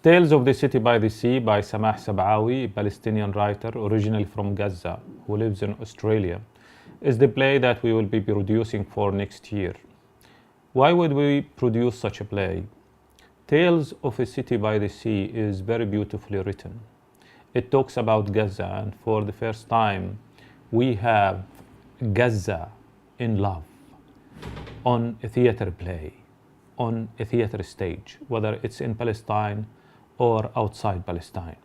Tales of the City by the Sea by Samah Sabawi, a Palestinian writer originally from Gaza who lives in Australia, is the play that we will be producing for next year. Why would we produce such a play? Tales of a City by the Sea is very beautifully written. It talks about Gaza, and for the first time we have Gaza in love on a theater play, on a theater stage, whether it's in Palestine or outside Palestine.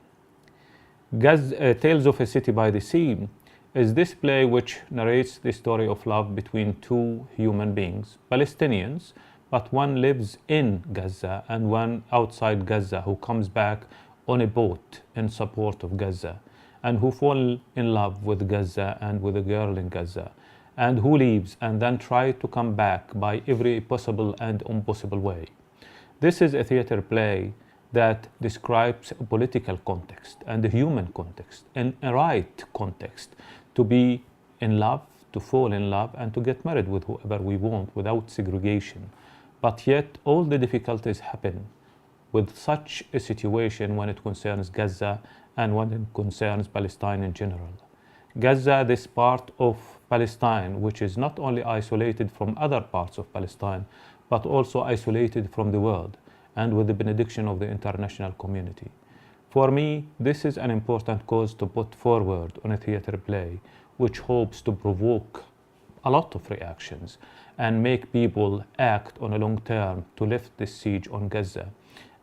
Tales of a City by the Sea is this play which narrates the story of love between two human beings, Palestinians, but one lives in Gaza and one outside Gaza who comes back on a boat in support of Gaza and who fall in love with Gaza and with a girl in Gaza and who leaves and then try to come back by every possible and impossible way. This is a theater play that describes a political context and a human context and a right context to be in love, to fall in love, and to get married with whoever we want without segregation. But yet all the difficulties happen with such a situation when it concerns Gaza and when it concerns Palestine in general. Gaza, this part of Palestine, which is not only isolated from other parts of Palestine, but also isolated from the world, and with the benediction of the international community. For me, this is an important cause to put forward on a theater play, which hopes to provoke a lot of reactions and make people act on a long term to lift this siege on Gaza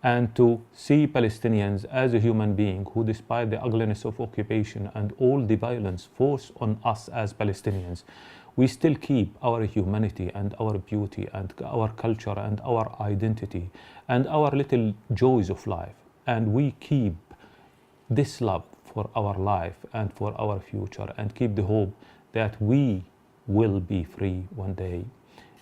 and to see Palestinians as a human being who, despite the ugliness of occupation and all the violence forced on us as Palestinians, we still keep our humanity and our beauty and our culture and our identity and our little joys of life. And we keep this love for our life and for our future and keep the hope that we will be free one day.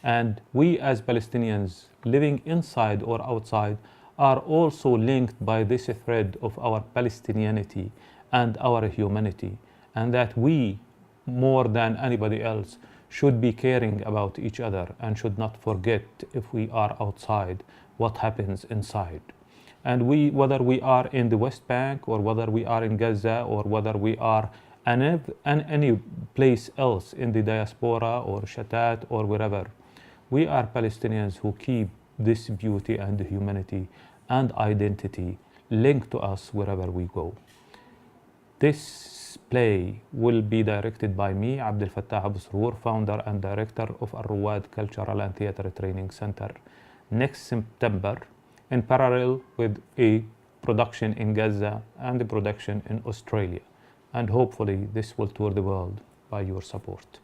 And we as Palestinians living inside or outside are also linked by this thread of our Palestinianity and our humanity, and that we, more than anybody else, should be caring about each other and should not forget, if we are outside, what happens inside. And whether we are in the West Bank or whether we are in Gaza or whether we are in any place else in the diaspora or Shatat or wherever, we are Palestinians who keep this beauty and humanity and identity linked to us wherever we go. This play will be directed by me, Abdelfattah Abu, srour, founder and director of Alrowwad Cultural and Theatre Training Center, next September, in parallel with a production in Gaza and a production in Australia. And hopefully this will tour the world by your support.